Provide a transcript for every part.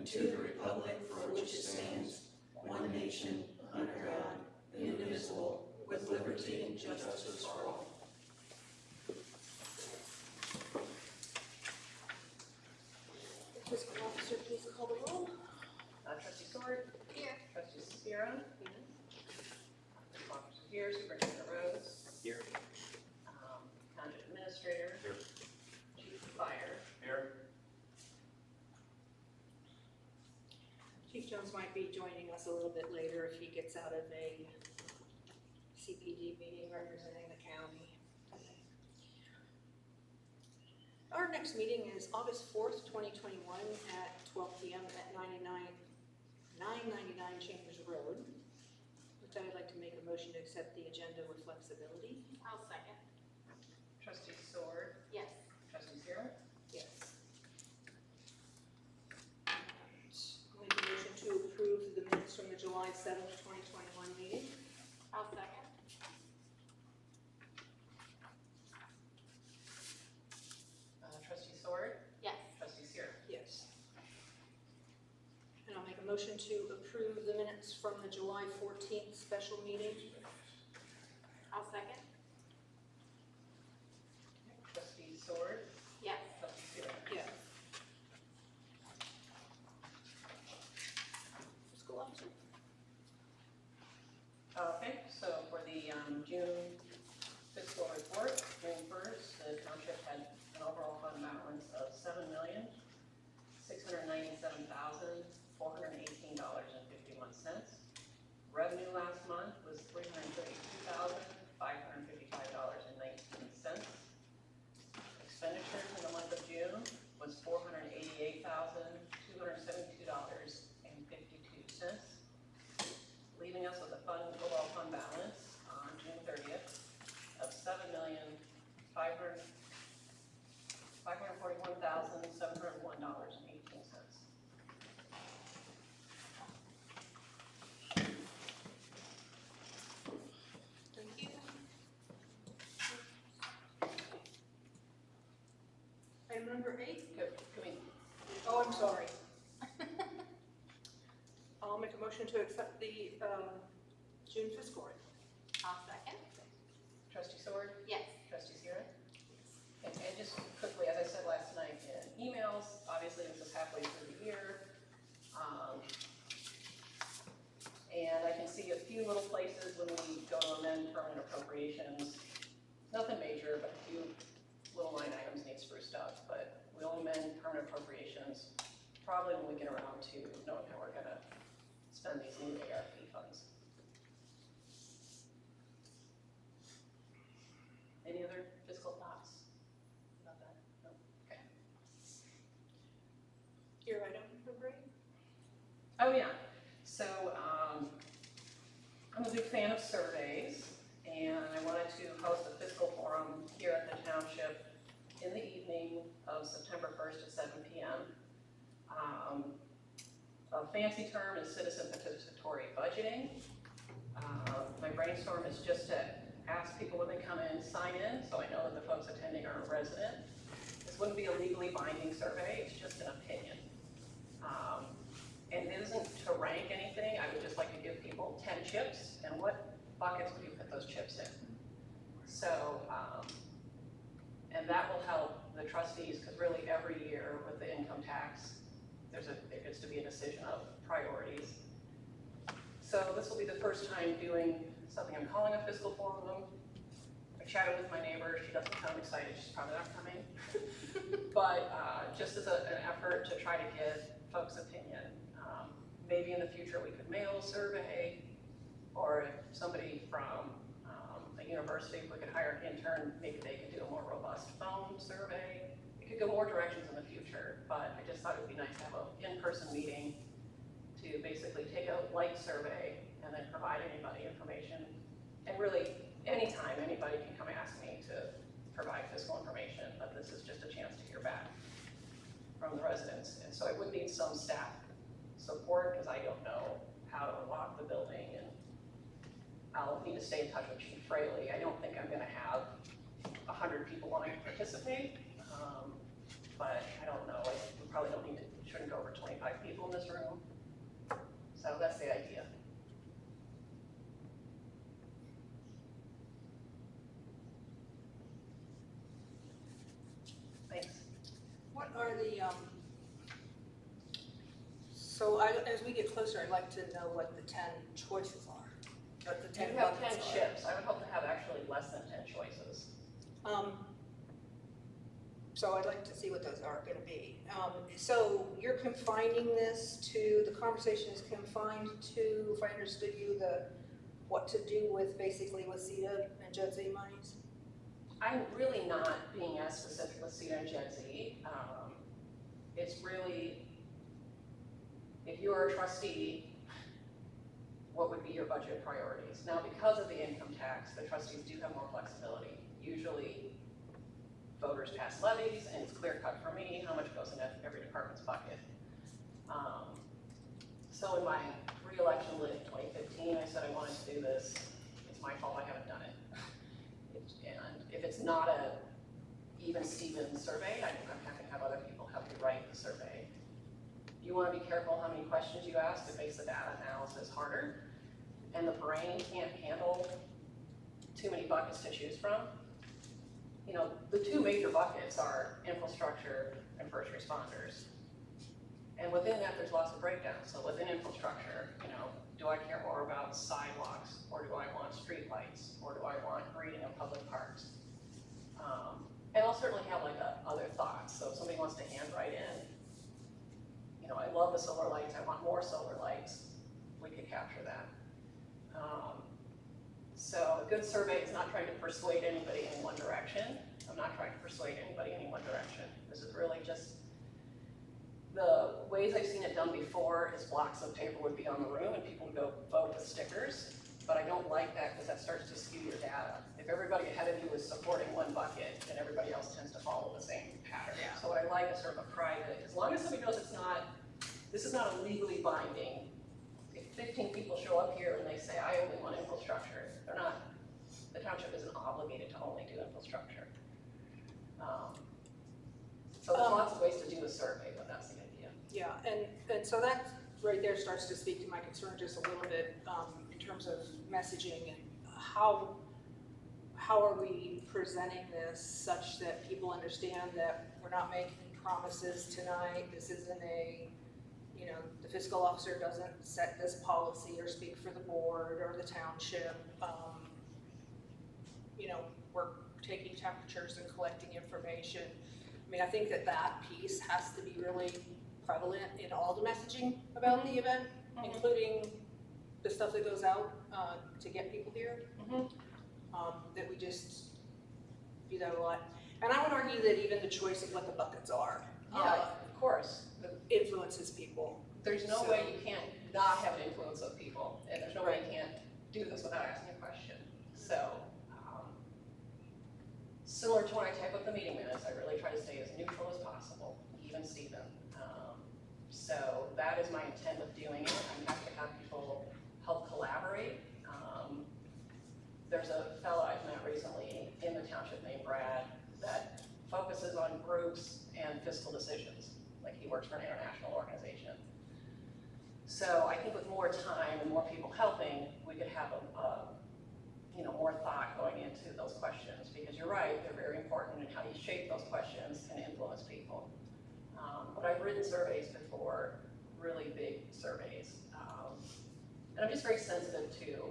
and to the republic for which it stands, one nation, under God, indivisible, with liberty and justice for all. Fiscal officer, please call the roll. Trustee Sword? Here. Trustee Spiro? Officer here, Superintendent Rose? Here. Township Administrator? Here. Chief of Fire? Here. Chief Jones might be joining us a little bit later if he gets out of a CPD meeting representing the county. Our next meeting is August 4th, 2021 at 12 p.m. at 999 Chambers Road. With that, I'd like to make a motion to accept the agenda with flexibility. I'll second. Trustee Sword? Yes. Trustee Spiro? Yes. I'll make a motion to approve the minutes from the July 7th, 2021 meeting. I'll second. Trustee Sword? Yes. Trustee Spiro? Yes. And I'll make a motion to approve the minutes from the July 14th special meeting. I'll second. Trustee Sword? Yes. Trustee Spiro? Yes. Fiscal officer. Okay, so for the June fiscal report, June 1st, the township had an overall fund balance of $7,697,418.51. Revenue last month was $332,555.19. Expenditures in the month of June was $488,272.52, leaving us with a overall fund balance on June 30th of $5,541,701.18. Thank you. Item number 8. Can we, Oh, I'm sorry. I'll make a motion to accept the June fiscal report. I'll second. Trustee Sword? Yes. Trustee Spiro? And just quickly, as I said last night in emails, obviously this is halfway through the year. And I can see a few little places when we go to amend permanent appropriations. Nothing major, but a few little line items need spruced up. But we'll amend permanent appropriations probably when we get around to knowing how we're gonna spend these new ARP funds. Any other fiscal thoughts about that? No? Okay. Your item number 8. Oh, yeah. So, I'm a big fan of surveys, and I wanted to host a fiscal forum here at the township in the evening of September 1st at 7 p.m. A fancy term is citizen participatory budgeting. My brainstorm is just to ask people when they come in, sign in, so I know that the folks attending are a resident. This wouldn't be a legally binding survey, it's just an opinion. And it isn't to rank anything, I would just like to give people 10 chips, and what buckets would you put those chips in? So, and that will help the trustees, because really every year with the income tax, there gets to be a decision of priorities. So this will be the first time doing something I'm calling a fiscal forum. I chatted with my neighbor, she doesn't sound excited, she's probably not coming. But just as an effort to try to get folks' opinion. Maybe in the future we could mail a survey, or if somebody from a university, if we could hire an intern, maybe they could do a more robust phone survey. It could go more directions in the future, but I just thought it would be nice to have an in-person meeting to basically take a light survey and then provide anybody information. And really, anytime anybody can come ask me to provide fiscal information, but this is just a chance to hear back from the residents. And so I would need some staff support, because I don't know how to unlock the building, and I'll need to stay in touch with Chief Fraley. I don't think I'm gonna have 100 people wanting to participate, but I don't know, we probably don't need to shouldn't go over 25 people in this room. So that's the idea. Thanks. What are the, as we get closer, I'd like to know what the 10 choices are, what the 10 You have 10 buckets are. chips. I would hope to have actually less than 10 choices. So I'd like to see what those are gonna be. So you're confining this to, the conversation is confined to, if I understood you, what to do with, basically with CETA and Gen Z monies? I'm really not being as specific with CETA and Gen Z. It's really, if you are a trustee, what would be your budget priorities? Now, because of the income tax, the trustees do have more flexibility. Usually, voters pass levies, and it's clear cut for me how much goes into every department's bucket. So in my re-election in 2015, I said I wanted to do this. It's my fault I haven't done it. And if it's not a even Steven survey, I'm happy to have other people help you write the survey. You want to be careful how many questions you ask. It makes the data analysis harder. And the brain can't handle too many buckets to choose from. You know, the two major buckets are infrastructure and first responders. And within that, there's lots of breakdowns. So within infrastructure, you know, do I care more about sidewalks, or do I want streetlights, or do I want grading of public parks? And I'll certainly have like other thoughts. So if somebody wants to handwrite in, you know, I love the solar lights, I want more solar lights, we could capture that. So a good survey is not trying to persuade anybody in one direction. I'm not trying to persuade anybody in one direction. This is really just, the ways I've seen it done before is blocks of paper would be on the room and people would go vote with stickers. But I don't like that because that starts to skew your data. If everybody ahead of you is supporting one bucket, then everybody else tends to follow the same pattern. Yeah. So what I like is sort of a private, as long as somebody knows it's not, this is not a legally binding. If 15 people show up here and they say, I only want infrastructure, they're not, the township isn't obligated to only do infrastructure. So there's lots of ways to do a survey, but that's the idea. Yeah, and so that right there starts to speak to my concern just a little bit in terms of messaging and how are we presenting this such that people understand that we're not making promises tonight. This isn't a, you know, the fiscal officer doesn't set this policy or speak for the board or the township. You know, we're taking temperatures and collecting information. I mean, I think that piece has to be really prevalent in all the messaging about the event, including the stuff that goes out to get people here. That we just do that a lot. And I would argue that even the choice of what the buckets are Of course. influences people. There's no way you can't not have an influence of people, and there's no way you can't do this without asking a question. So, similar to when I type up the meeting minutes, I really try to stay as neutral as possible, even Stephen. So that is my intent of doing it. I'm happy to have people help collaborate. There's a fellow I've met recently in the township named Brad that focuses on groups and fiscal decisions. Like he works for an international organization. So I think with more time and more people helping, we could have more thought going into those questions, because you're right, they're very important, and how you shape those questions can influence people. But I've written surveys before, really big surveys, and I'm just very sensitive to,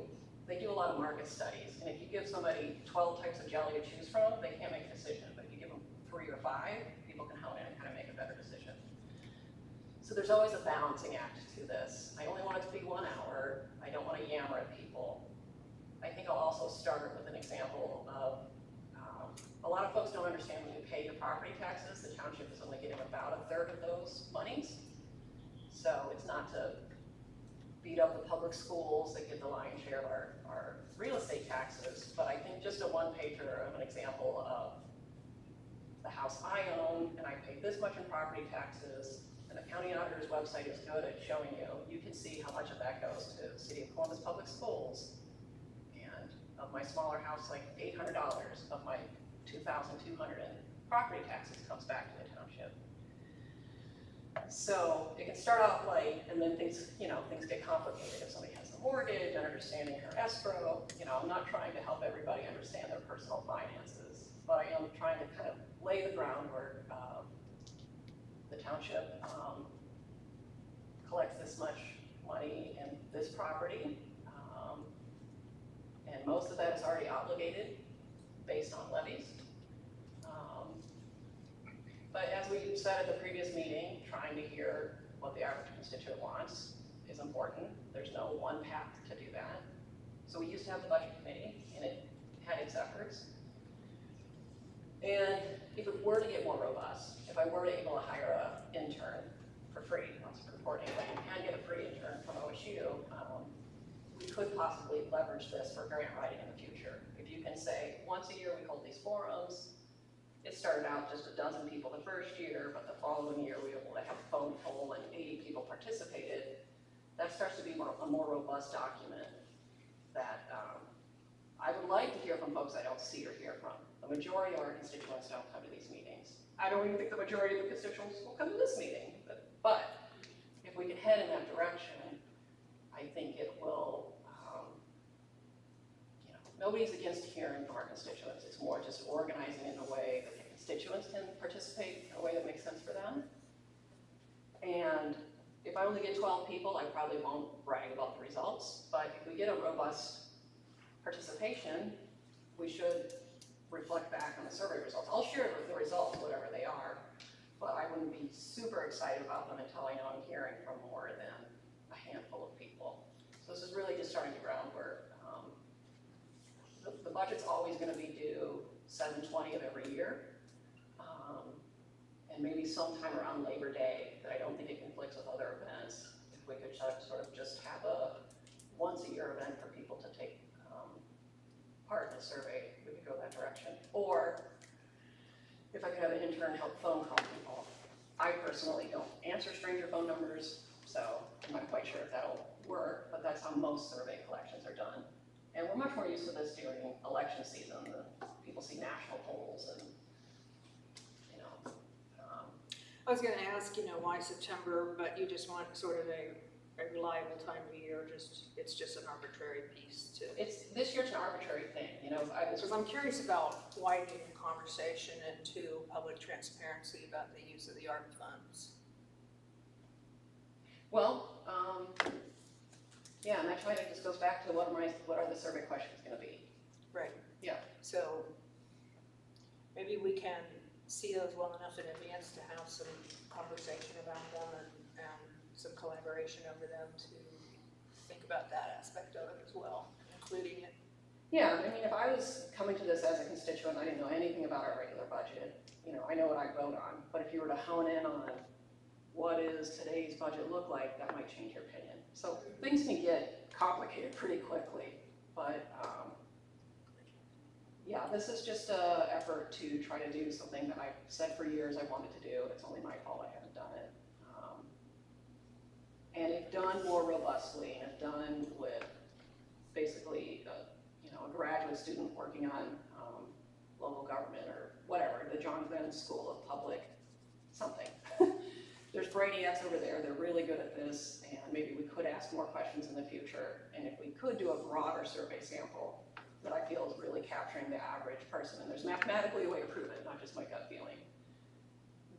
they do a lot of market studies, and if you give somebody 12 types of jelly to choose from, they can't make a decision, but if you give them 3 or 5, people can hone in and kind of make a better decision. So there's always a balancing act to this. I only want it to be 1 hour. I don't want to yammer at people. I think I'll also start with an example of, a lot of folks don't understand when you pay your property taxes, the township is only getting about 1/3 of those monies. So it's not to beat up the public schools that get the lion's share of our real estate taxes, but I think just a one-pager of an example of the house I own, and I pay this much in property taxes, and the county auditor's website is good at showing you can see how much of that goes to the City of Columbus Public Schools. And of my smaller house, like $800 of my $2,200 in property taxes comes back to the township. So it can start out light, and then things get complicated. If somebody has a mortgage and understanding her escrow, I'm not trying to help everybody understand their personal finances, but I am trying to kind of lay the groundwork. The township collects this much money in this property, and most of that is already obligated based on levies. But as we said at the previous meeting, trying to hear what the average constituent wants is important. There's no one path to do that. So we used to have the budget committee, and it had its efforts. And if it were to get more robust, if I were to able to hire an intern for free, not supporting, but you can get a free intern from OSU, we could possibly leverage this for grant writing in the future. If you can say, once a year we hold these forums, it started out just a dozen people the first year, but the following year we were able to have a phone poll and 80 people participated. That starts to be a more robust document that I would like to hear from folks I don't see or hear from. The majority of our constituents don't come to these meetings. I don't even think the majority of the constituents will come to this meeting, but if we can head in that direction, I think it will, nobody's against hearing from our constituents. It's more just organizing in a way that the constituents can participate in a way that makes sense for them. And if I only get 12 people, I probably won't brag about the results, but if we get a robust participation, we should reflect back on the survey results. I'll share the results, whatever they are, but I wouldn't be super excited about them until I know I'm hearing from more than a handful of people. So this is really just starting the groundwork. The budget's always going to be due 7/20 of every year, and maybe sometime around Labor Day, that I don't think it conflicts with other events. If we could sort of just have a once-a-year event for people to take part in the survey, we could go that direction. Or if I could have an intern help phone call people. I personally don't answer stranger phone numbers, so I'm not quite sure if that'll work, but that's how most survey collections are done. And we're much more used to this during election season. People see national polls and, I was gonna ask, why September, but you just want sort of a reliable time of year, it's just an arbitrary piece to. This year's an arbitrary thing, Because I'm curious about widening the conversation into public transparency about the use of the ARP funds. Well, yeah, and that kind of just goes back to what are the survey questions going to be? Right. Yeah. So maybe we can see those well enough in advance to have some conversation about them and some collaboration over them to think about that aspect of it as well, including it. Yeah, I mean, if I was coming to this as a constituent, I didn't know anything about our regular budget. I know what I vote on, but if you were to hone in on what does today's budget look like, that might change your opinion. So things can get complicated pretty quickly, but yeah, this is just an effort to try to do something that I've said for years I wanted to do. It's only my fault I haven't done it. And if done more robustly, and if done with basically a graduate student working on local government or whatever, the John Glenn School of Public something. There's brainiacs over there, they're really good at this, and maybe we could ask more questions in the future. And if we could do a broader survey sample that I feel is really capturing the average person, and there's mathematically a way to prove it, not just my gut feeling,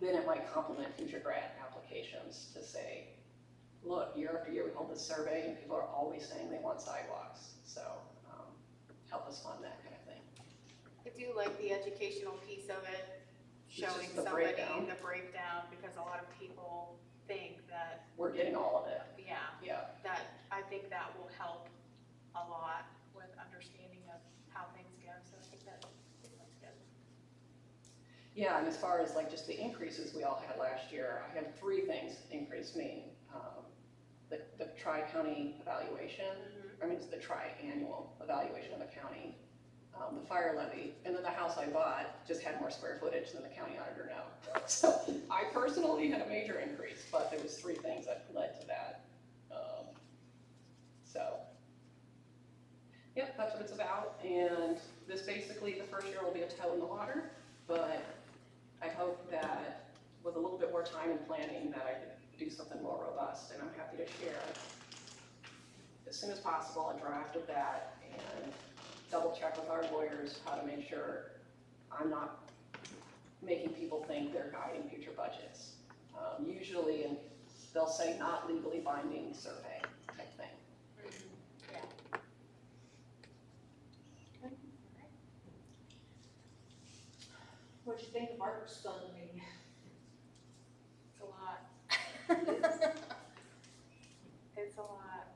then it might complement future grant applications to say, look, year after year we hold this survey and people are always saying they want sidewalks. So help us fund that kind of thing. I do like the educational piece of it, showing the somebody breakdown. the breakdown, because a lot of people think that, We're getting all of it. yeah, that, I think that will help a lot with understanding of how things go, so I think that's good. Yeah, and as far as like just the increases we all had last year, I had 3 things increase me. The tri-county evaluation, I mean, it's the tri-annual evaluation of the county, the fire levy, and then the house I bought just had more square footage than the county auditor now. So I personally had a major increase, but there was 3 things that led to that. So, yep, that's what it's about. And this basically, the first year will be a toe in the water, but I hope that with a little bit more time and planning that I could do something more robust, and I'm happy to share as soon as possible a draft of that and double check with our lawyers how to make sure I'm not making people think they're guiding future budgets. Usually, and they'll say not legally binding survey type thing. Yeah. What'd you think of ARP's funding? It's a lot. It's a lot.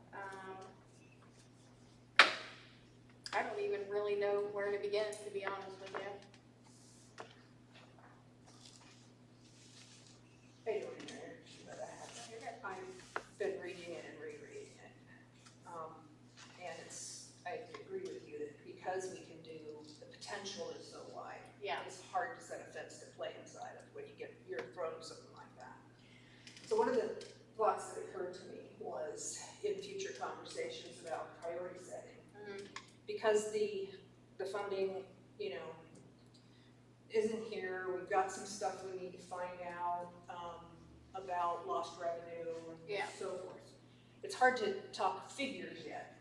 I don't even really know where to begin, to be honest with you. Hey, you're in there, but I've been reading it and rereading it. And I agree with you that because we can do, the potential is so wide. Yeah. It's hard to set a fence to play inside of when you're thrown something like that. So one of the thoughts that occurred to me was in future conversations about priority setting. Because the funding, isn't here, we've got some stuff we need to find out, about lost revenue and so forth. It's hard to talk figures yet,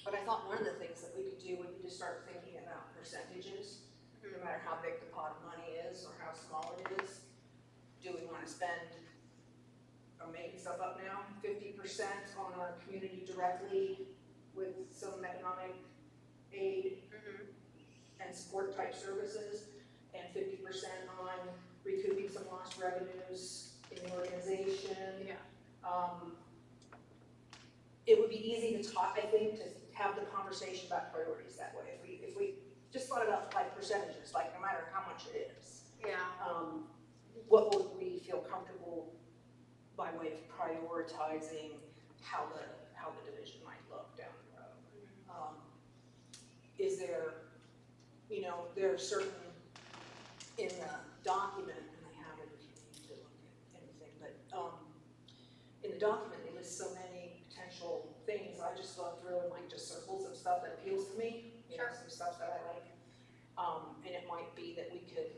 but I thought one of the things that we could do would be to start thinking about percentages, no matter how big the pot of money is or how small it is. Do we want to spend, I'm making stuff up now, 50% on our community directly with some economic aid and support type services, and 50% on recouping some lost revenues in the organization? Yeah. It would be easy to talk, I think, to have the conversation about priorities that way. If we just thought about like percentages, like no matter how much it is, Yeah. what would we feel comfortable by way of prioritizing how the division might look down the road? Is there, there are certain, in the document, and I have it if you need to look at anything, but in the document, they list so many potential things. I just go through and like just circle some stuff that appeals to me, some stuff that I like. And it might be that we could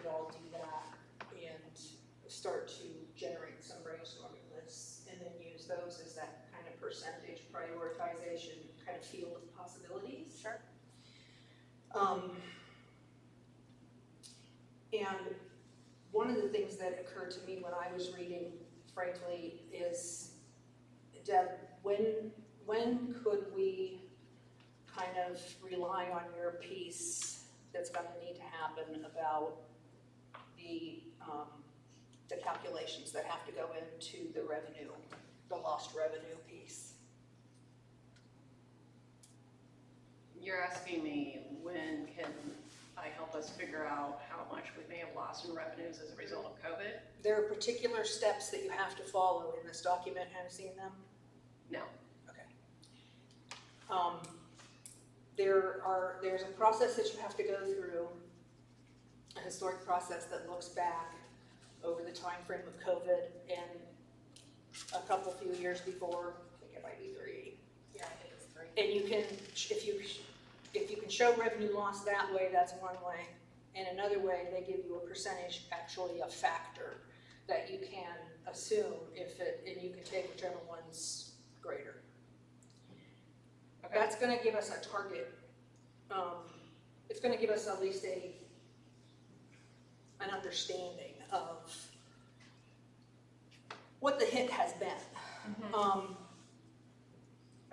all do that and start to generate some brainstorming lists and then use those as that kind of percentage prioritization kind of field of possibilities. Sure. And one of the things that occurred to me when I was reading, frankly, is, Deb, when could we kind of rely on your piece that's going to need to happen about the calculations that have to go into the revenue, the lost revenue piece? You're asking me when can I help us figure out how much we may have lost in revenues as a result of COVID? There are particular steps that you have to follow in this document. Have you seen them? No. Okay. There's a process that you have to go through, a historic process that looks back over the time frame of COVID and a few years before. I think it might be 3. Yeah, I think it's 3. And you can, if you can show revenue loss that way, that's one way. And another way, they give you a percentage, actually a factor that you can assume and you can take whichever one's greater. Okay. That's going to give us a target. It's going to give us at least an understanding of what the hit has been. I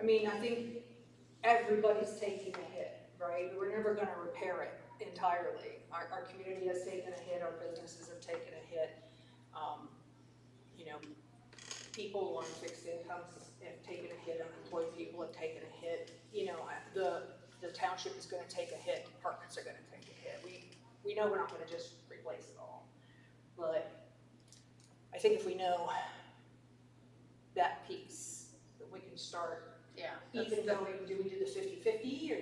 mean, I think everybody's taking a hit, right? We're never going to repair it entirely. Our community has taken a hit. Our businesses have taken a hit. People on fixed incomes have taken a hit. Unemployed people have taken a hit. The township is going to take a hit. Departments are going to take a hit. We know we're not going to just replace it all, but I think if we know that piece, that we can start. Yeah. Even going, do we do the 50-50 or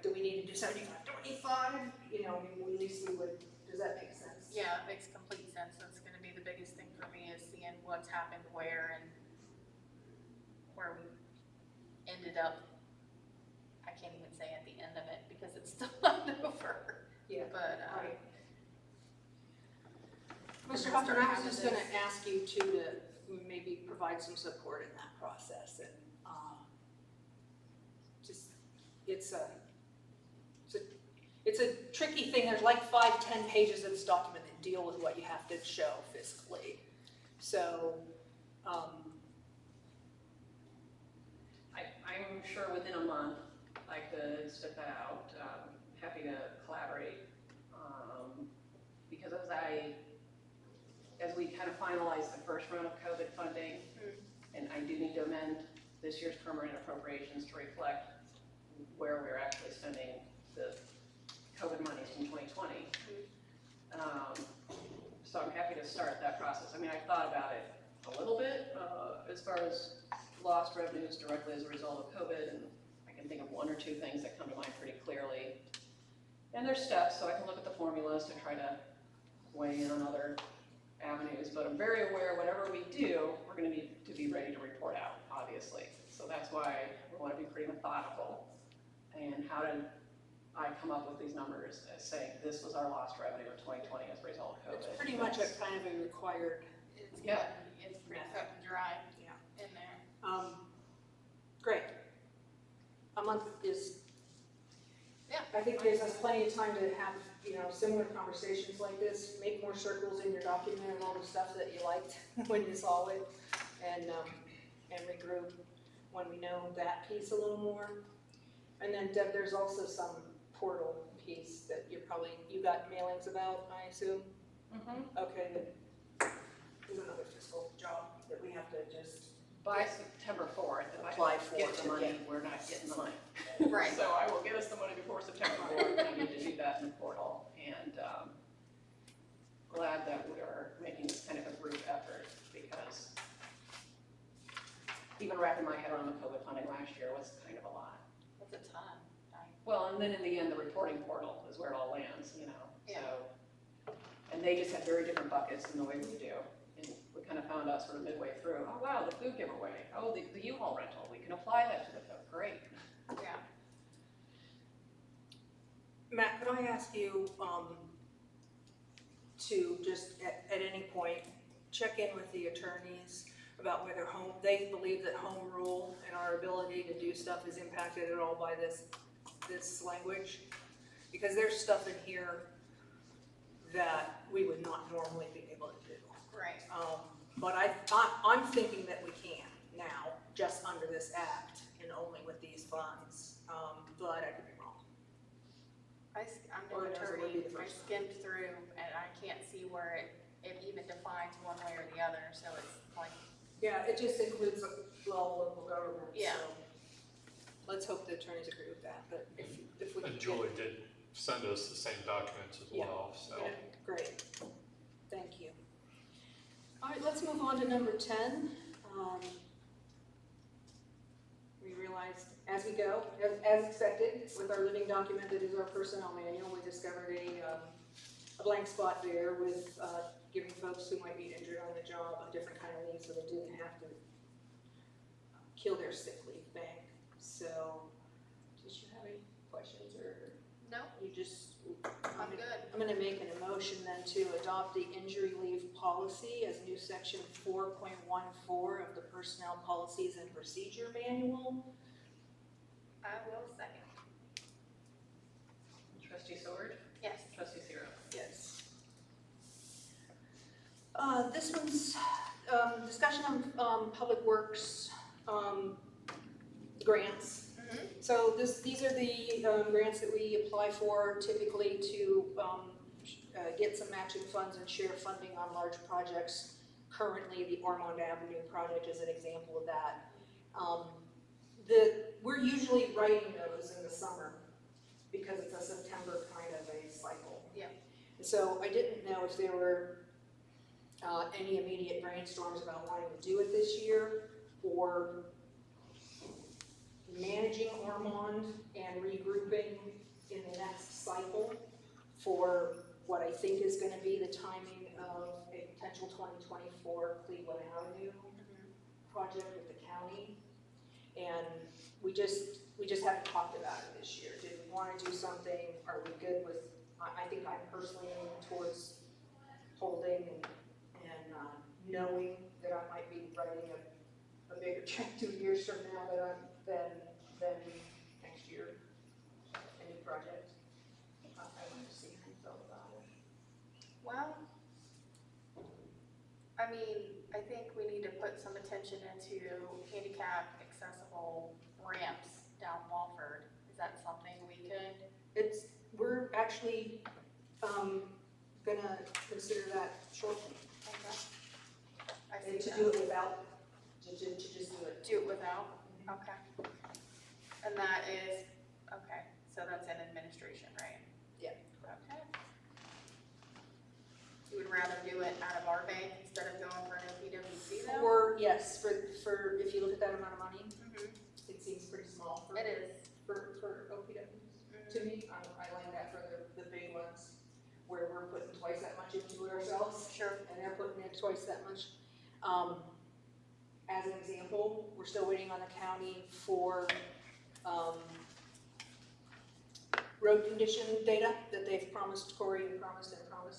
do we need to do 75-25? At least we would, does that make sense? Yeah, it makes complete sense. That's gonna be the biggest thing for me is seeing what's happened where and where we ended up. I can't even say at the end of it because it's still not over. Yeah. But, Right. Mr. Huffman, I was just gonna ask you too to maybe provide some support in that process and, just, it's a tricky thing. There's like 5-10 pages of this document that deal with what you have to show fiscally. So, I'm sure within a month I could spit that out. Happy to collaborate. Because as we kind of finalize the first round of COVID funding, and I do need to amend this year's permanent appropriations to reflect where we're actually spending the COVID monies from 2020. So I'm happy to start that process. I mean, I've thought about it a little bit as far as lost revenues directly as a result of COVID, and I can think of 1 or 2 things that come to mind pretty clearly. And there's steps, so I can look at the formulas to try to weigh in on other avenues, but I'm very aware whatever we do, we're going to need to be ready to report out, obviously. So that's why we want to be pretty methodical. And how did I come up with these numbers as saying this was our lost revenue of 2020 as a result of COVID? it's pretty much a kind of a required, It's, Yeah. it's pretty cut and dry yeah. in there. Great. A month is, Yeah. I think gives us plenty of time to have, similar conversations like this, make more circles in your document and all the stuff that you liked when you saw it, and regroup when we know that piece a little more. And then Deb, there's also some portal piece that you got mailings about, I assume? Okay, that is another fiscal job that we have to just, By September 4th, if I Apply don't get for the it, money, yeah. we're not getting the money. Right. So I will get us the money before September 4th, and I need to do that in the portal. And glad that we're making this kind of a group effort, because even wrapping my head around the COVID funding last year was kind of a lot. That's a ton. Well, and then in the end, the reporting portal is where it all lands, Yeah. so. And they just have very different buckets than the way we do. And we kind of found out sort of midway through, oh wow, the food giveaway, oh, the U-Haul rental, we can apply that to the food, great. Yeah. Matt, could I ask you to just at any point check in with the attorneys about whether they believe that home rule and our ability to do stuff is impacted at all by this language? Because there's stuff in here that we would not normally be able to do. Right. But I'm thinking that we can now, just under this act and only with these funds, but I could be wrong. I'm Or no it would attorney, be the I first one. skimmed through and I can't see where it even defines one way or the other, so it's like, Yeah, it just includes local government, Yeah. so let's hope the attorneys agree with that, but if we can And get. Julie did send us the same documents as Yeah. well, so. Yeah, great, thank you. All right, let's move on to number 10. We realized as we go, as expected, with our living document that is our personnel manual, we discovered a blank spot there with giving folks who might be injured on the job a different kind of leave so they didn't have to kill their sick leave bank. So, did you have any questions or no, you just? I'm good. I'm gonna make an emotion then to adopt the injury leave policy as new section 4.14 of the Personnel Policies and Procedure Manual. I will second. Trustee Seward, Yes. Trustee Zero. Yes. This one's discussion on Public Works grants. So these are the grants that we apply for typically to get some matching funds and share funding on large projects. Currently, the Ormond Avenue project is an example of that. We're usually writing those in the summer because it's a September kind of a cycle. Yeah. So I didn't know if there were any immediate brainstorms about wanting to do it this year or managing Ormond and regrouping in the next cycle for what I think is going to be the timing of a potential 2024 Cleveland Avenue project with the county. And we just haven't talked about it this year. Did we want to do something? Are we good with, I think I'm personally leaning towards holding and knowing that I might be writing a bigger check 2 years from now than next year, any project. I want to see how you felt about it. Well, I mean, I think we need to put some attention into handicap accessible ramps down Walford. Is that something we could? We're actually, gonna consider that shortly. I And see to that. do it without, to just do it. Do it without? Okay. And that is, okay, so that's in administration, right? Yeah. Okay. You would rather do it out of our bank instead of going for an OPWC though? Or, yes, for, if you look at that amount of money, Mhm. it seems pretty small for. It is. For OPWs. To me, I like that for the big ones, where we're putting twice that much into it ourselves, Sure. and they're putting in twice that much. As an example, we're still waiting on the county for, road condition data that they've promised, Corey and promised.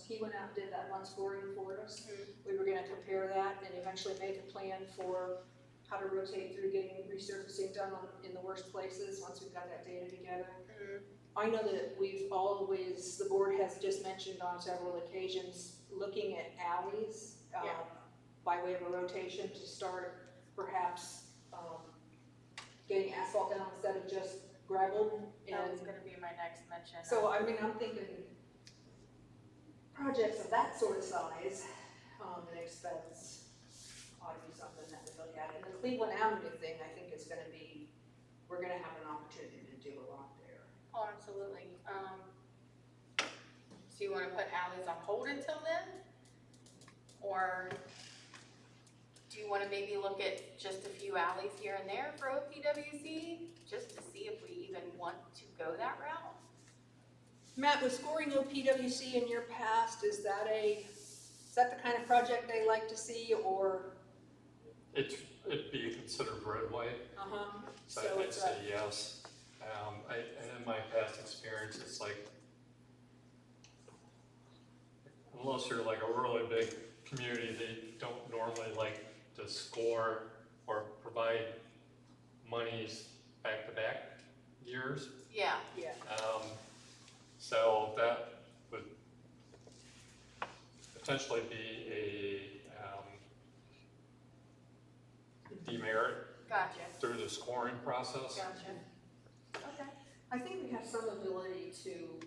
He went out and did that one scoring for us. We were gonna compare that and eventually make a plan for how to rotate through getting resurfacing done in the worst places, once we've got that data together. Mhm. I know that we've always, the board has just mentioned on several occasions, looking at alleys, Yeah. by way of a rotation to start perhaps, getting asphalt down instead of just gravel. That was And gonna be my next mention. so, I mean, I'm thinking projects of that sort of size, and expense ought to be something that we look at. And the Cleveland Avenue thing, I think is gonna be, we're gonna have an opportunity to do a lot there. Oh, absolutely. So you wanna put alleys on hold until then? Or do you wanna maybe look at just a few alleys here and there for OPWC? Just to see if we even want to go that route? Matt, was scoring OPWC in your past, is that the kind of project they like to see, or? It'd be considered roadway, so So I'd it's say yes. And in my past experience, it's like, unless you're like a really big community, they don't normally like to score or provide monies back-to-back years. Yeah, Yeah. So that would potentially be a demerit gotcha, through the scoring process. gotcha. Okay. I think we have some ability to,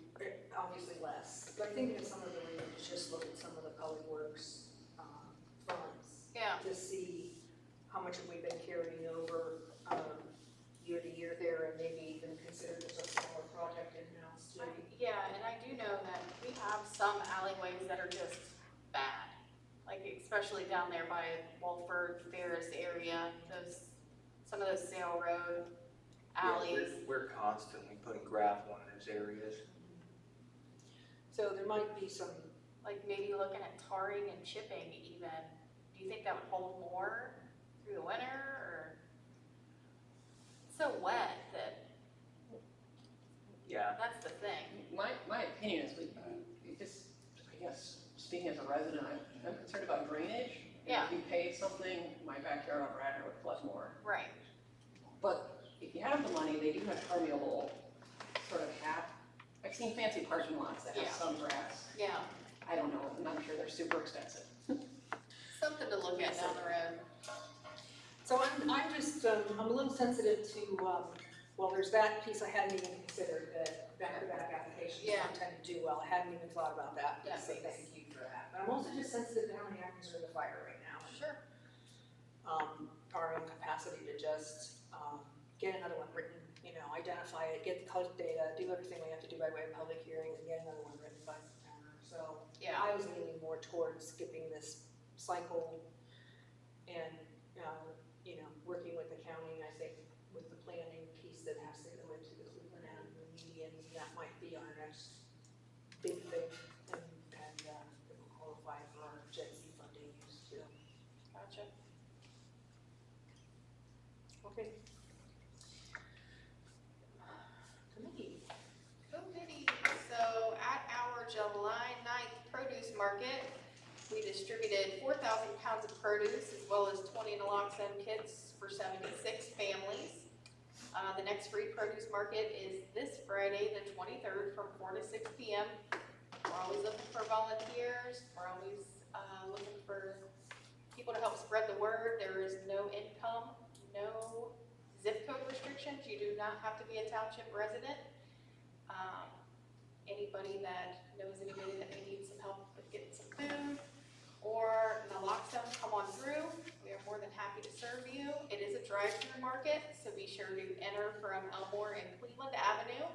obviously less, but I think we have some ability to just look at some of the public works, funds. Yeah. To see how much have we been carrying over, year to year there, and maybe even consider just a smaller project in-house too. Yeah, and I do know that we have some alleyways that are just bad. Like especially down there by Walford, Ferris area, some of those Sail Road alleys. We're constantly putting gravel in those areas. So there might be some, Like maybe looking at tarring and chipping even. Do you think that would hold more through the winter or? It's so wet that, Yeah, that's the thing. My opinion is just, I guess, speaking as a resident, I'm concerned about drainage. Yeah. If you pay something, my backyard on Radnor would flood more. Right. But if you have the money, they do have permeable, sort of I've seen fancy parking lots that have Yeah. some grass. Yeah, I don't know, and I'm sure they're super expensive. something to look at down the road. so I'm just, I'm a little sensitive to, well, there's that piece I hadn't even considered, that back-to-back applications Yeah. don't tend to do well. I hadn't even thought about that, Yeah. so thank you for that. But I'm also just sensitive to how many irons are in the fire right now. Sure. Our own capacity to just, get another one written, identify it, get the collect data, do everything we have to do by way of public hearings, and get another one written by September. So Yeah, I was leaning more towards skipping this cycle and, working with the county, I think, with the planning piece that has to go into the Cleveland Avenue medians, that might be our next big thing, and it will qualify for our Gen Z funding use too. gotcha. Okay. Committee. Committee, so at our July 9th produce market, We distributed 4,000 pounds of produce as well as 20 naloxone kits for 76 families. The next free produce market is this Friday, the 23rd, from 4 to 6 p.m. We're always looking for volunteers. We're always looking for people to help spread the word. There is no income, no zip code restrictions. You do not have to be a township resident. Anybody that knows anybody that may need some help with getting some food or naloxone, come on through. We are more than happy to serve you. It is a drive-through market, so be sure to enter from Elmore and Cleveland Avenue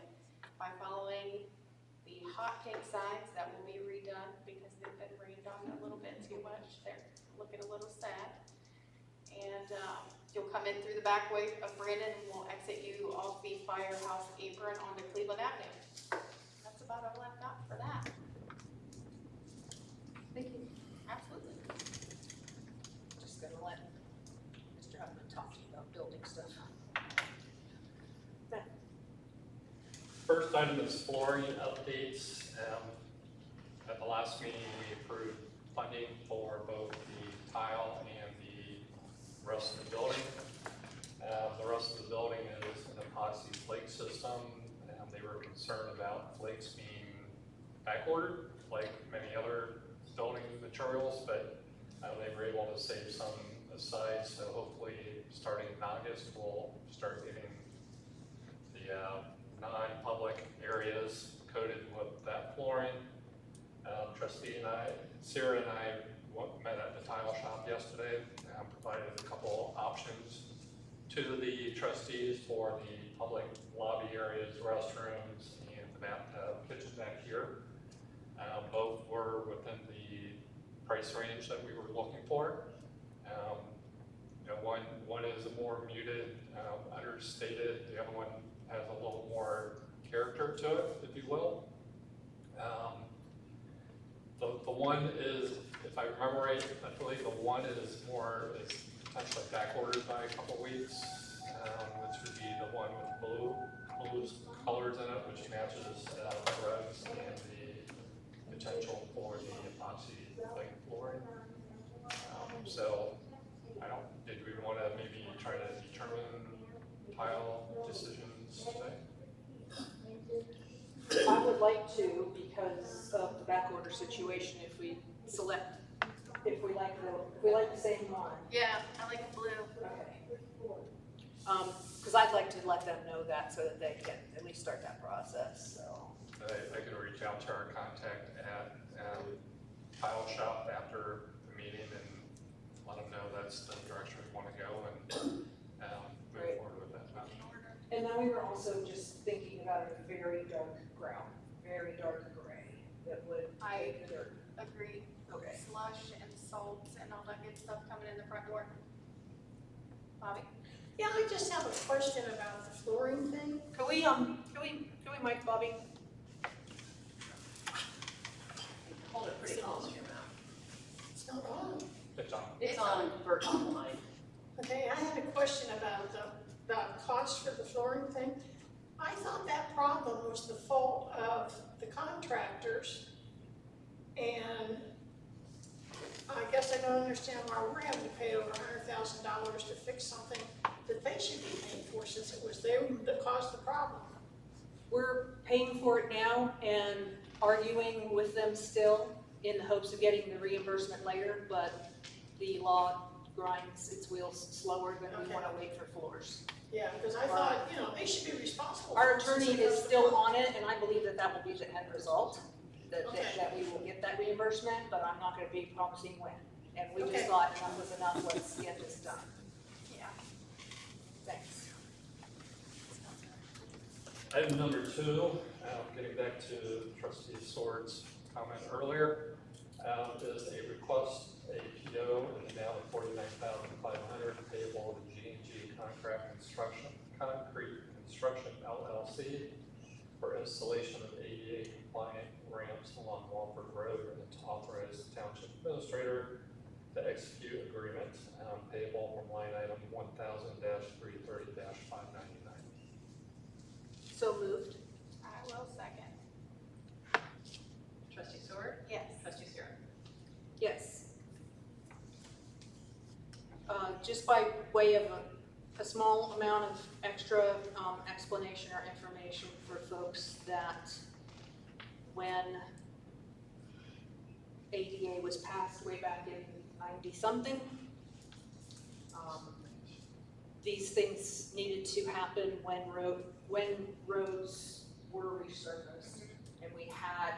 by following the hot cake signs that will be redone because they've been rained on a little bit too much. They're looking a little sad. And you'll come in through the back way of Brandon and we'll exit you off the Firehouse apron onto Cleveland Avenue. That's about all I've got for that. Thank you. Absolutely. Just gonna let Mr. Huffman talk to you about building stuff. First item is flooring updates. At the last meeting, we approved funding for both the tile and the rest of the building. The rest of the building is an epoxy flake system. They were concerned about flakes being backordered, like many other building materials, but they were able to save some aside. So hopefully, starting in August, we'll start getting the non-public areas coated with that flooring. Sarah and I met at the tile shop yesterday and provided a couple options to the trustees for the public lobby areas, restrooms, and the bathtub kitchen back here. Both were within the price range that we were looking for. One is a more muted, understated. The other one has a little more character to it, if you will. The one is, if I remember right, I believe the one is potentially back ordered by a couple weeks, which would be the one with blue colors in it, which matches the rugs and the potential for the epoxy flake flooring. So did we want to maybe try to determine tile decisions today? I would like to, because of the backorder situation, if we like the same one. Yeah, I like blue. Okay. Because I'd like to let them know that so that they can at least start that process, so. I can reach out to our contact at Tile Shop after the meeting and let them know that's the direction we want to go and move forward with that. And then we were also just thinking about a very dark brown, very dark gray that would I take dirt. agree. Okay. Slush and salts and all that good stuff coming in the front door. Bobby? Yeah, I just have a question about the flooring thing. Can we mic Bobby? Hold it pretty close to your mouth. It's not on. It's on. It's on virtual line. Okay, I had a question about the cost for the flooring thing. I thought that problem was the fault of the contractors. And I guess I don't understand why we're having to pay over $100,000 to fix something that they should be paying for, since it was them that caused the problem. We're paying for it now and arguing with them still in the hopes of getting the reimbursement later, but the law grinds its wheels slower than we Okay. want to wait for floors. Yeah, because I thought, they should be responsible. Our for it since attorney it is caused the still problem. on it, and I believe that that will be the end result, that we will get that reimbursement, but I'm not gonna be promising when. And we just Okay. thought enough was enough, let's get this done. Yeah. Thanks. Item number 2, getting back to Trustee Sword's comment earlier, is a request, a PO in the amount of $49,500 payable to G&G Concrete Construction LLC for installation of ADA compliant ramps along Walford Road, and to authorize the township administrator to execute agreement payable from line item 1000-330-599. So moved. I will second. Trustee Stewart? Yes. Trustee Sarah? Yes. Just by way of a small amount of extra explanation or information for folks, that when ADA was passed way back in 90-something, these things needed to happen when roads were resurfaced, and we had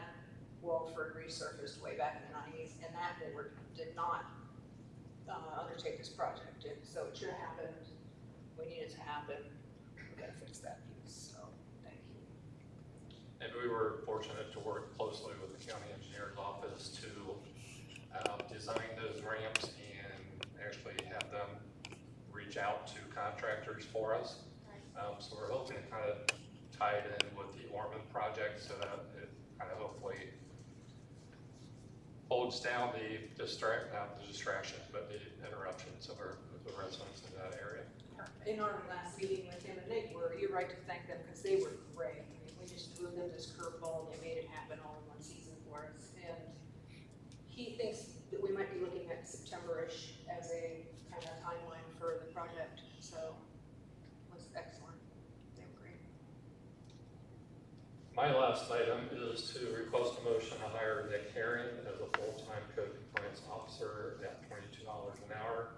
Walford resurfaced way back in the 90s, and that board did not undertake this project, and so it should have happened. We need it to happen. We gotta fix that piece. So thank you. And we were fortunate to work closely with the county engineer's office to design those ramps and actually have them reach out to contractors for us. So we're hoping to kind of tie it in with the Ormond project so that it kind of hopefully holds down the not the distractions, but the interruptions of the residents in that area. In our last meeting with him and Nick, you're right to thank them because they were great. I mean, we just threw them this curveball and they made it happen all in one season for us. And he thinks that we might be looking at September-ish as a kind of timeline for the project. So it was excellent. They were great. My last item is to request a motion to hire Nick Herring as a full-time code compliance officer at $22 an hour,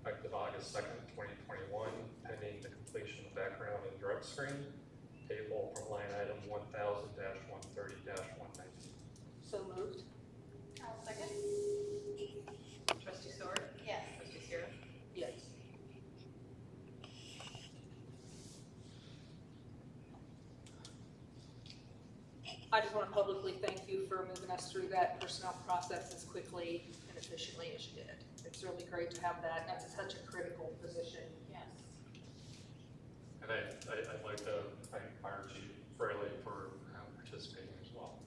effective August 2nd, 2021, pending the completion of background and drug screen, payable from line item 1000-130-119. So moved. I'll second. Trustee Stewart? Yes. Trustee Sierra? Yes. I just want to publicly thank you for moving us through that personnel process as quickly and efficiently as you did. It's really great to have that. That's such a critical position. Yes. And I'd like to thank Fire Chief Fraley for participating as well.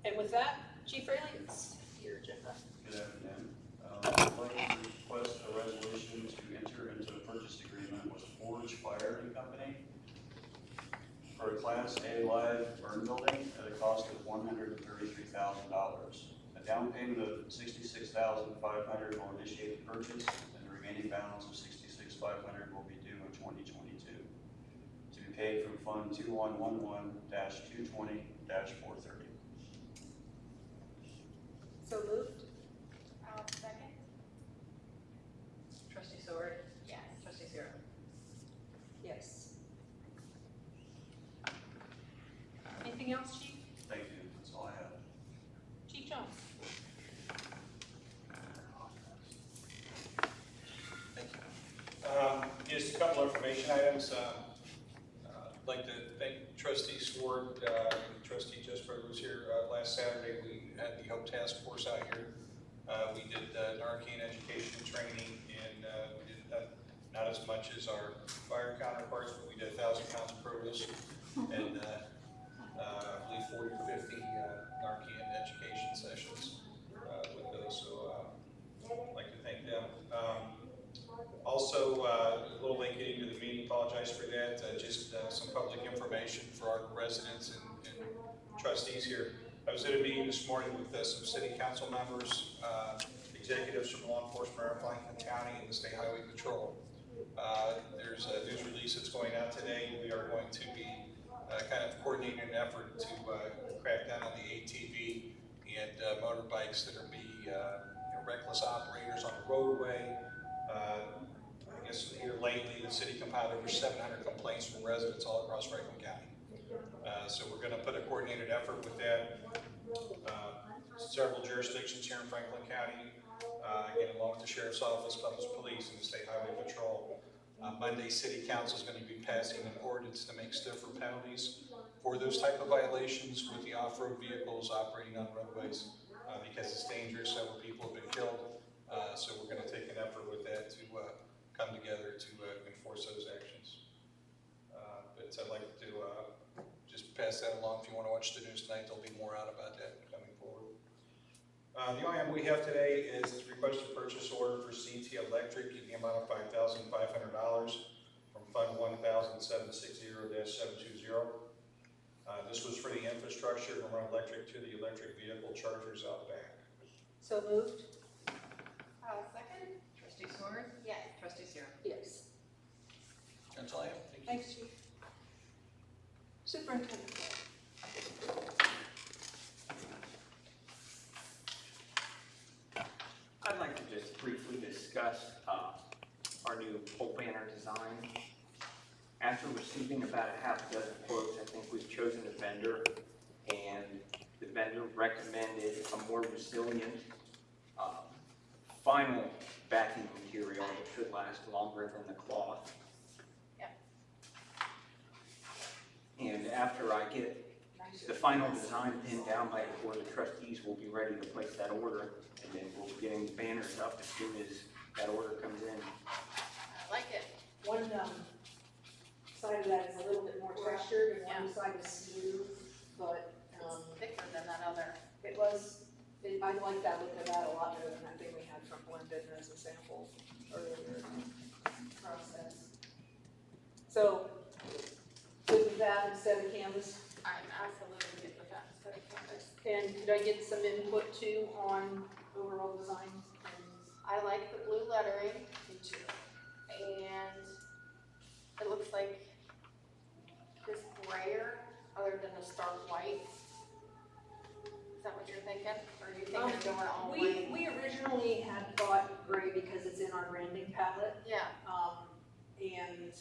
And with that, Chief Rayleigh, it's your agenda. Good afternoon. I'd like to request a resolution to enter into a purchase agreement with Forge Fire and Company for a Class A live burn building at a cost of $133,000. A down payment of $66,500 will initiate the purchase, and the remaining balance of $66,500 will be due in 2022. To be paid from Fund 2111-220-430. So moved. I'll second. Trustee Stewart? Yes. Trustee Sierra? Yes. Anything else, Chief? Thank you. That's all I have. Chief Jones? Thank you. Just a couple of information items. I'd like to thank Trustee Sword and Trustee Jesper, who was here last Saturday. We had the Hope Task Force out here. We did Narcan education and training, and we did not as much as our fire counterparts, but we did 1,000 pounds of produce and I believe 40 or 50 Narcan education sessions with those. So I'd like to thank them. Also, a little late getting to the meeting, apologize for that. Just some public information for our residents and trustees here. I was at a meeting this morning with some city council members, executives from law enforcement in Franklin County and the State Highway Patrol. There's a news release that's going out today. We are going to be kind of coordinating an effort to crack down on the ATV and motorbikes that are reckless operators on the roadway. I guess here lately, the city compiled over 700 complaints from residents all across Franklin County. So we're going to put a coordinated effort with that. Several jurisdictions here in Franklin County, again, along with the Sheriff's Office, Public Police, and the State Highway Patrol. Monday, City Council is going to be passing an ordinance to make stiffer penalties for those type of violations with the off-road vehicles operating on roadways because it's dangerous. Several people have been killed. So we're going to take an effort with that to come together to enforce those actions. But I'd like to just pass that along. If you want to watch the news tonight, there'll be more out about that coming forward. The only item we have today is request a purchase order for CT Electric in the amount of $5,500 from Fund 1760-720. This was for the infrastructure to run electric to the electric vehicle chargers out back. So moved? Second? Trustee Sworn? Yes. Trustee Zero? Yes. That's all I have. Thank you. Thanks, Chief. Superintendent. I'd like to just briefly discuss our new pole banner design. After receiving about a half dozen quotes, I think we've chosen a vendor, and the vendor recommended a more resilient vinyl backing material that should last longer than the cloth. Yep. And after I get the final design pinned down by the board of trustees, we'll be ready to place that order, and then we'll be getting the banners up as soon as that order comes in. I like it. One side of that is a little bit more textured and one side is smooth, but It's thicker than that other. I like that look of that a lot better than that thing we had from Blended as a sample earlier in the process. So, with that instead of canvas, I'm absolutely good with that instead of canvas. and could I get some input too on overall design? I like the blue lettering, Me too. and it looks like this grayer, other than the stark white. Is that what you're thinking? Or are you thinking of going all white? We originally had thought gray because it's in our branding palette. Yeah, And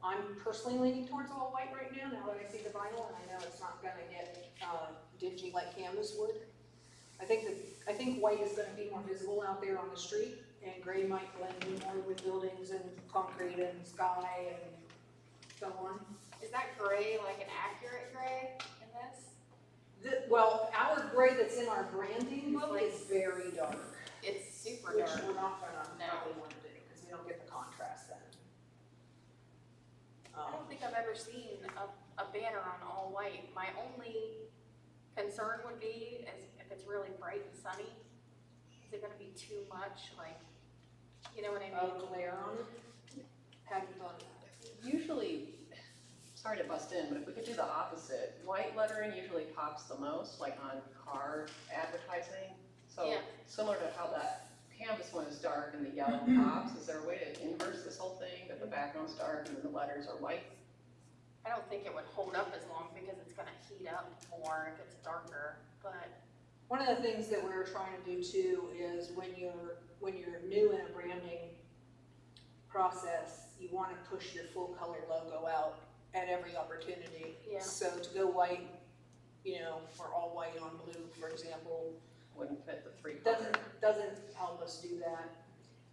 I'm personally leaning towards all white right now that I see the vinyl, and I know it's not gonna get dingy like canvas would. I think white is gonna be more visible out there on the street, and gray might blend in more with buildings and concrete and sky and so on. is that gray like an accurate gray in this? Well, our gray that's in our branding book is very dark, It's super which dark. we're not gonna No. probably wanna do, because we don't get the contrast then. I don't think I've ever seen a banner on all white. My only concern would be is if it's really bright and sunny, is it gonna be too much, like, you know what I mean? Glare on it, hadn't thought of that. Usually, sorry to bust in, but if we could do the opposite, white lettering usually pops the most, like on car advertising. So Yeah. similar to how that canvas one is dark and the yellow pops, is there a way to inverse this whole thing, that the background's dark and the letters are white? I don't think it would hold up as long because it's gonna heat up more if it's darker, but One of the things that we're trying to do too is when you're new in a branding process, you want to push your full color logo out at every opportunity. Yeah. So to go white, or all white on blue, for example, Wouldn't fit the three color. doesn't help us do that.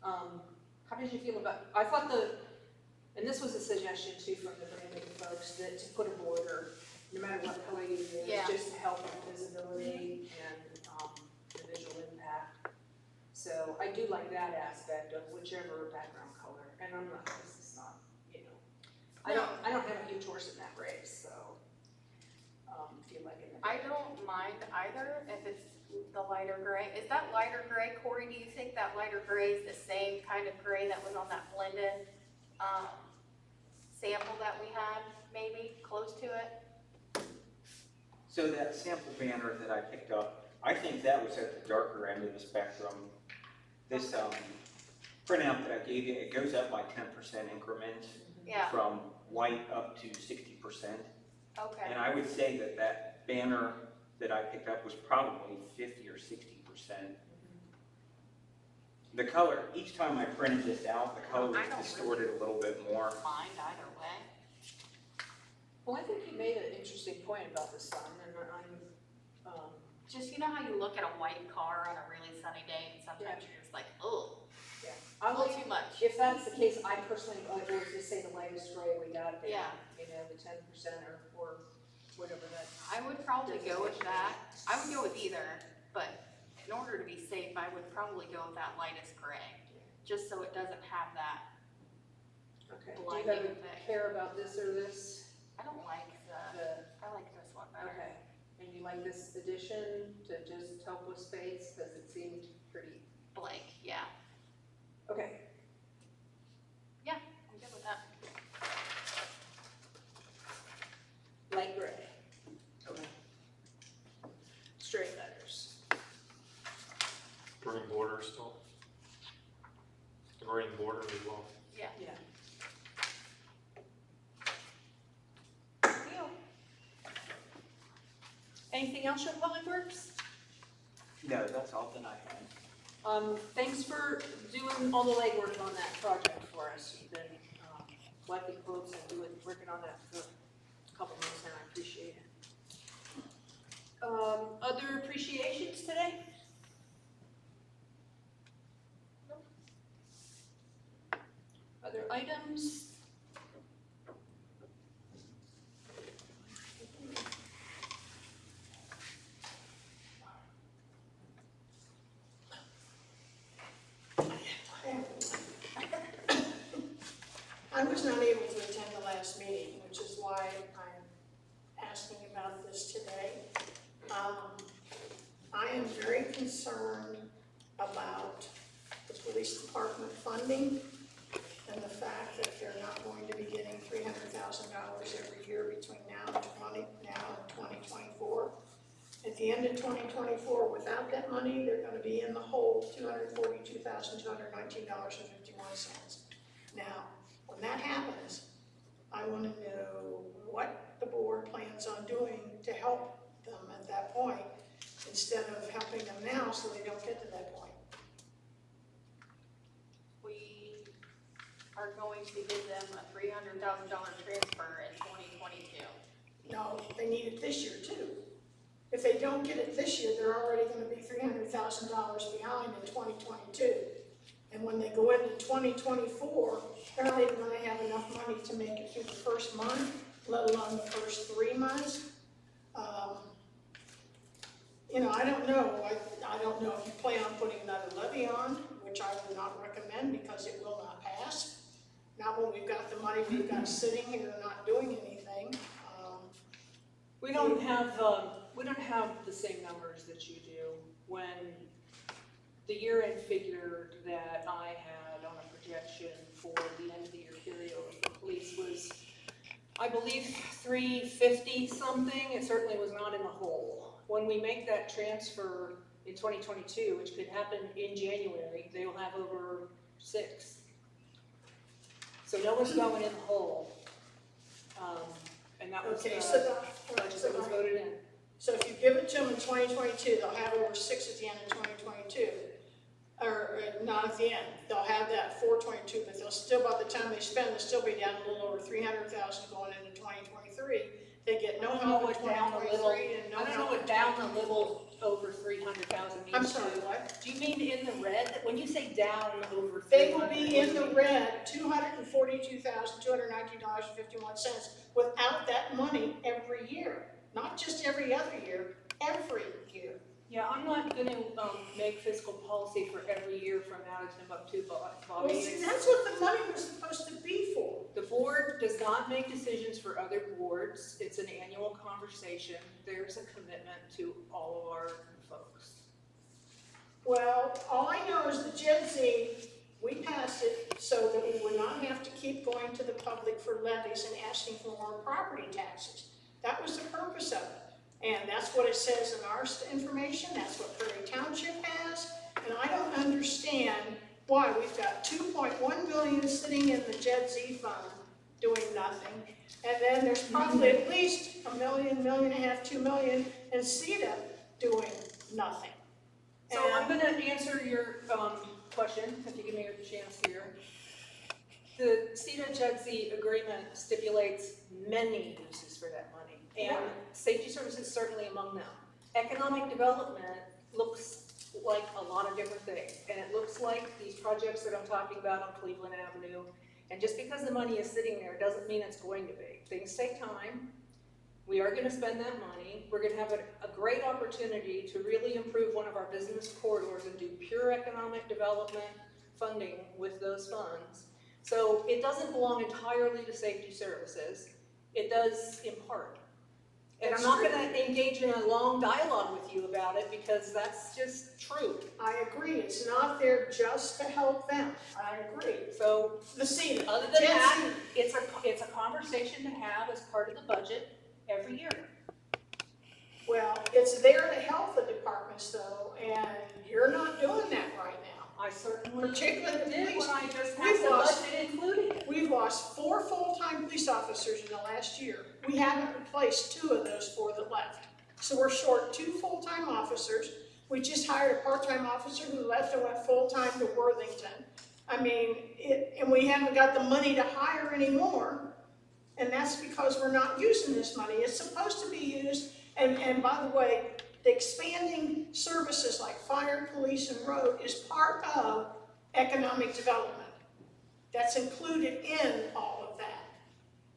How did you feel about, I thought and this was a suggestion too from the branding folks, that to put a border, no matter what color you use, Yeah. just to help with visibility and the visual impact. So I do like that aspect of whichever background color, and this is not, I don't have a huge horse in that race, so, if you like it. I don't mind either if it's the lighter gray. Is that lighter gray, Corey, do you think that lighter gray is the same kind of gray that was on that blended, sample that we had, maybe, close to it? So that sample banner that I picked up, I think that was at the darker end of the spectrum. This printout that I gave you, it goes up by 10% increments Yeah, from white up to 60%. okay, And I would say that that banner that I picked up was probably 50 or 60%. The color, each time I printed this out, the color I was don't distorted a little bit more. mind either way. Well, I think you made an interesting point about the sun, and Just, you know how you look at a white car on a really sunny day and sometimes you're just like, oh, I a little like, too much. if that's the case, I personally, would just say the lightest gray we got there. Yeah. The 10% or whatever that. I would probably go with that. I would go with either, but in order to be safe, I would probably go with that lightest gray, just so it doesn't have that. Okay. Do you Blinding have a effect. care about this or this? I don't like I like this one better. Okay. And you like this addition to just help with space, because it seemed pretty, Blank, yeah. okay. Yeah, I'm good with that. Light gray. Okay. Straight letters. green border still? The green border as well? Yeah. Yeah. Deal. Anything else from Public Works? No, that's all that I had. Thanks for doing all the legwork on that project for us. You've been, collecting quotes and working on that for a couple months now. I appreciate it. Other appreciations today? Other items? I was not able to attend the last meeting, which is why I'm asking about this today. I am very concerned about the police department funding and the fact that they're not going to be getting $300,000 every year between now and 2024. At the end of 2024, without that money, they're going to be in the hole $242,219.51. Now, when that happens, I want to know what the board plans on doing to help them at that point, instead of helping them now so they don't get to that point. We are going to give them a $300,000 transfer in 2022. No, they need it this year too. If they don't get it this year, they're already going to be $300,000 behind in 2022. And when they go into 2024, they're not even going to have enough money to make it through the first month, let alone the first 3 months. You know, I don't know. I don't know if you plan on putting another levy on, which I would not recommend because it will not pass. Not when we've got the money we've got sitting here not doing anything. We don't have the same numbers that you do. When the year-end figure that I had on a projection for the end of the year period for police was, I believe, 350 something. It certainly was not in the hole. When we make that transfer in 2022, which could happen in January, they will have over 6. So no one's going in the hole. And that was Okay, the so budget that was voted in. So if you give it to them in 2022, they'll have over 6 at the end of 2022. Or not at the end, they'll have that 422, but they'll still, by the time they spend, they'll still be down a little over 300,000 going into 2023. They get no help in 2023 and no help. I don't know what down a little over 300,000 means. I'm sorry, what? Do you mean in the red? When you say down over 300,000? They will be in the red, $242,219.51 without that money every year. Not just every other year, every year. Yeah, I'm not gonna make fiscal policy for every year from now to Timbuktu, Well, Bobby. see, that's what the money was supposed to be for. The board does not make decisions for other boards. It's an annual conversation. There's a commitment to all of our folks. Well, all I know is the Gen Z, we passed it so that we would not have to keep going to the public for levies and asking for more property taxes. That was the purpose of it. And that's what it says in our information, that's what Prairie Township has, and I don't understand why we've got $2.1 billion sitting in the Gen Z fund doing nothing, and then there's probably at least $1 million, $1.5 million, $2 million in CETA doing nothing. So I'm gonna answer your question, if you give me a chance here. The CETA Gen Z agreement stipulates many uses for that money, and safety services certainly among them. Economic development looks like a lot of different things, and it looks like these projects that I'm talking about on Cleveland Avenue, and just because the money is sitting there doesn't mean it's going to be. Things take time. We are gonna spend that money. We're gonna have a great opportunity to really improve one of our business corridors and do pure economic development funding with those funds. So it doesn't belong entirely to safety services. It does in part. And I'm not gonna engage in a long dialogue with you about it because that's just true. I agree, it's not there just to help them, I agree. So The CETA. other than that, it's a conversation to have as part of the budget every year. Well, it's there to help the departments though, and you're not doing that I certainly Particularly the did police. when I just We've had the lost- budget included. We've lost 4 full-time police officers in the last year. We haven't replaced 2 of those 4 that left. So we're short 2 full-time officers. We just hired a part-time officer who left and went full-time to Worthington. I mean, and we haven't got the money to hire anymore. And that's because we're not using this money. It's supposed to be used, and by the way, the expanding services like fire, police, and road is part of economic development. That's included in all of that.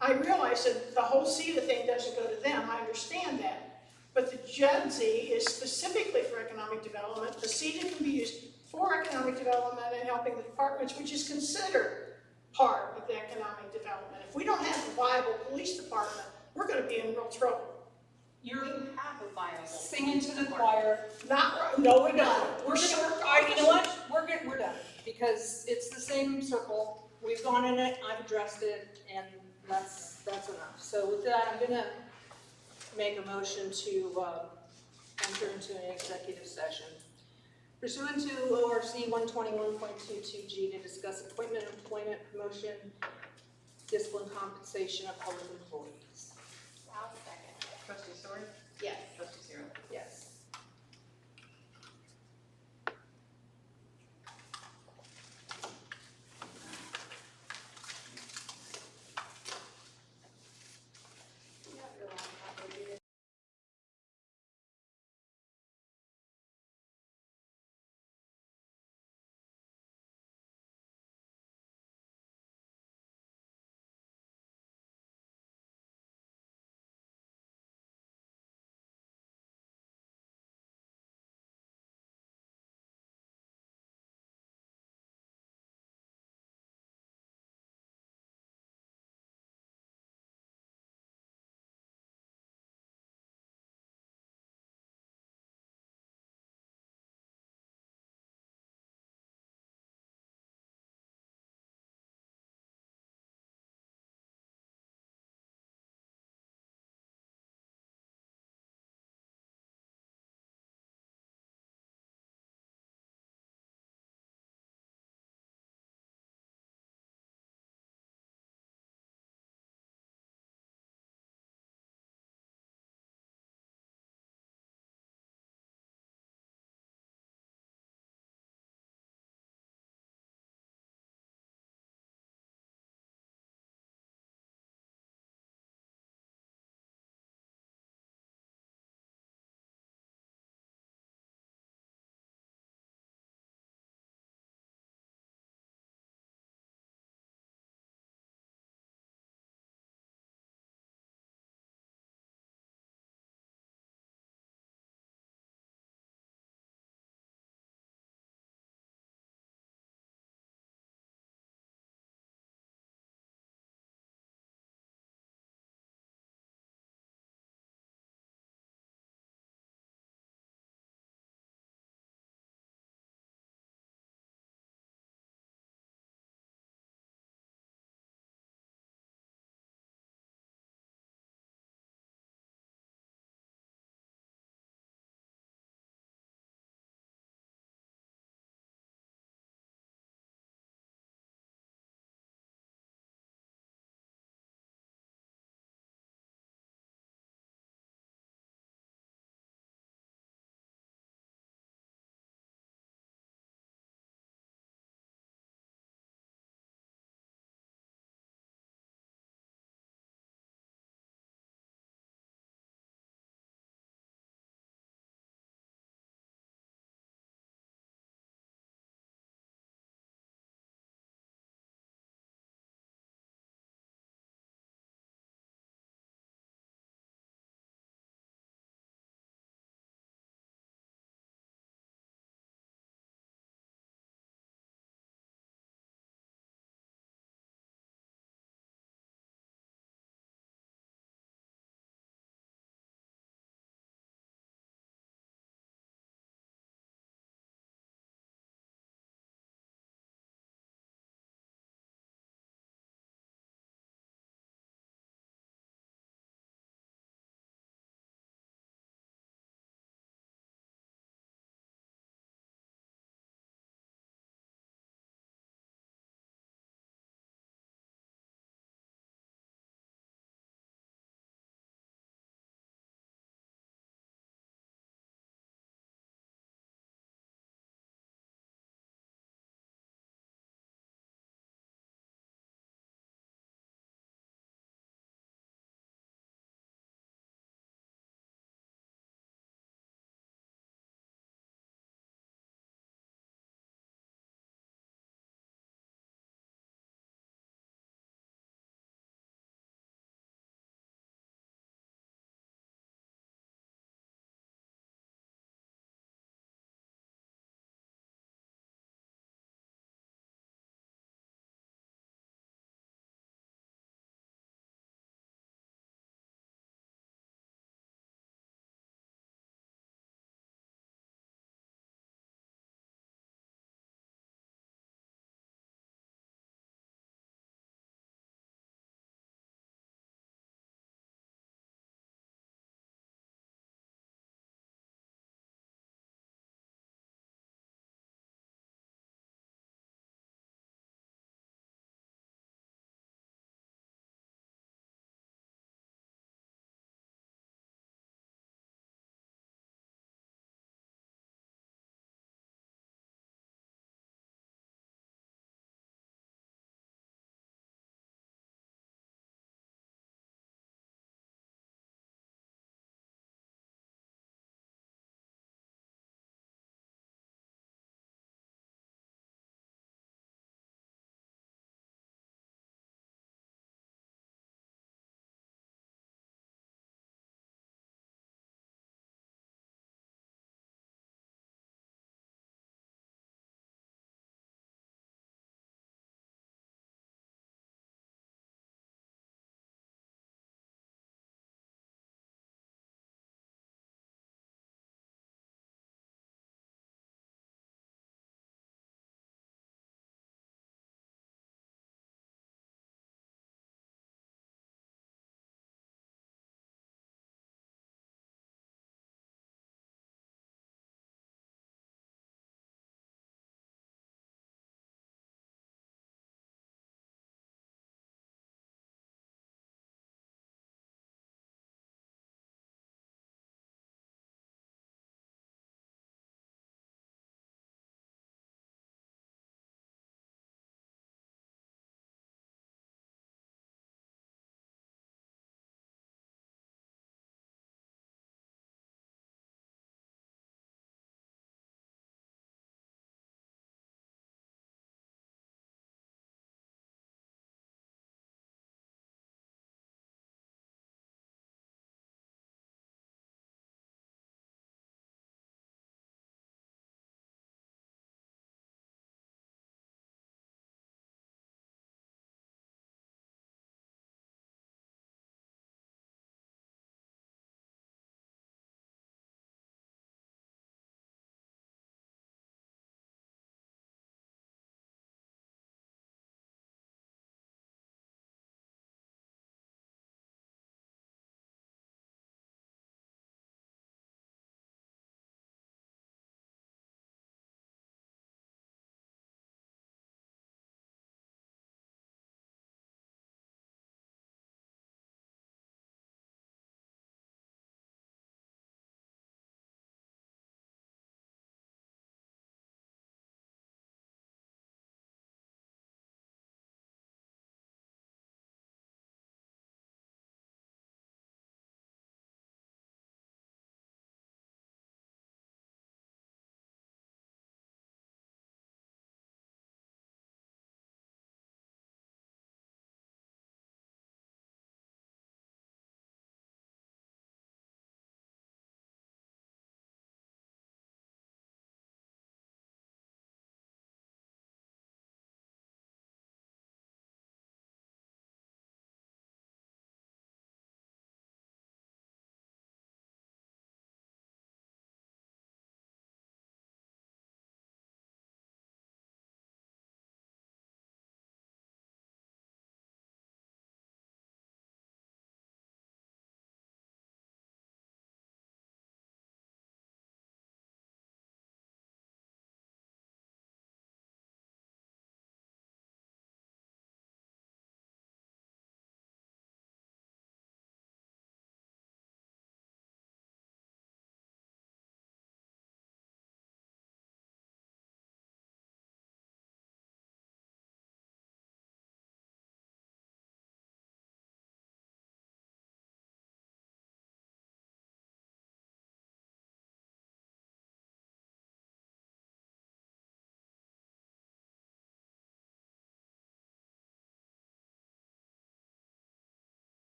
I realize that the whole CETA thing doesn't go to them, I understand that. But the JEDSI is specifically for economic development. The CETA can be used for economic development and helping the departments, which is considered part of the economic development. If we don't have a viable police department, we're gonna be in real trouble. You're Have a viable. singing to the choir. Not, right- no, we're not. We're We're short all right, you know officers. what? We're good, we're done, because it's the same circle. We've gone in it, I've addressed it, and that's enough. So with that, I'm gonna make a motion to, enter into an executive session pursuant to ORC 121.22G to discuss appointment, employment, promotion, discipline, compensation of public employees. I'll second. Trustee Stewart? Yes. Trustee Zero? Yes.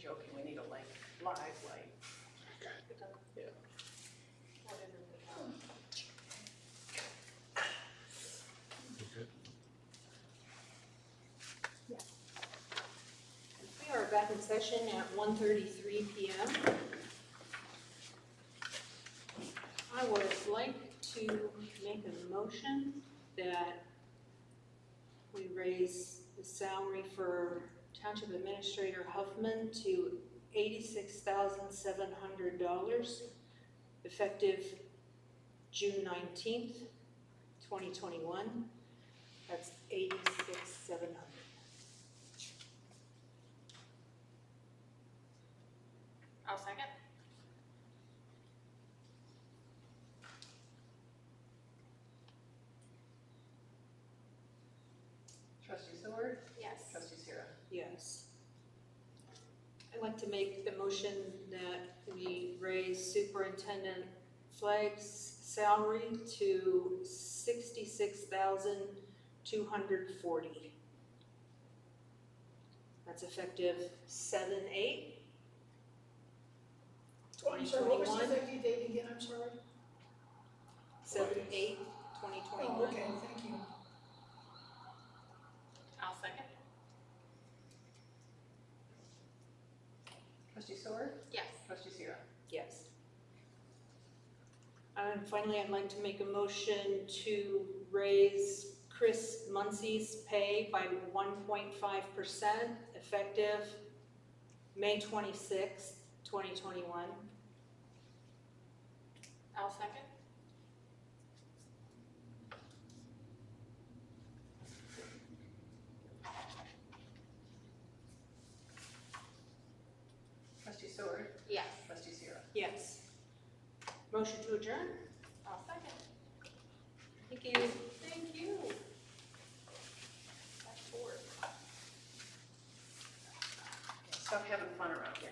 joking, we need a like, live light. We are back in session at 1:33 p.m. I would like to make a motion that we raise the salary for Township Administrator Huffman to $86,700 effective June 19th, 2021. That's $86,700. I'll second. Trustee Stewart? Yes. Trustee Sierra? Yes. I'd like to make the motion that we raise Superintendent Flagg's salary to $66,240. That's effective 7/8. I'm sorry, what was the 2021. effective date again, I'm sorry? 7/8, Oh, 2021. okay, thank you. I'll second. Trustee Stewart? Yes. Trustee Sierra? Yes. And finally, I'd like to make a motion to raise Chris Muncie's pay by 1.5% effective May 26th, 2021. I'll second. Trustee Stewart? Yes. Trustee Sierra? Yes. Motion to adjourn? I'll second. Thank you. Thank you. That's forward. Stop having fun around here.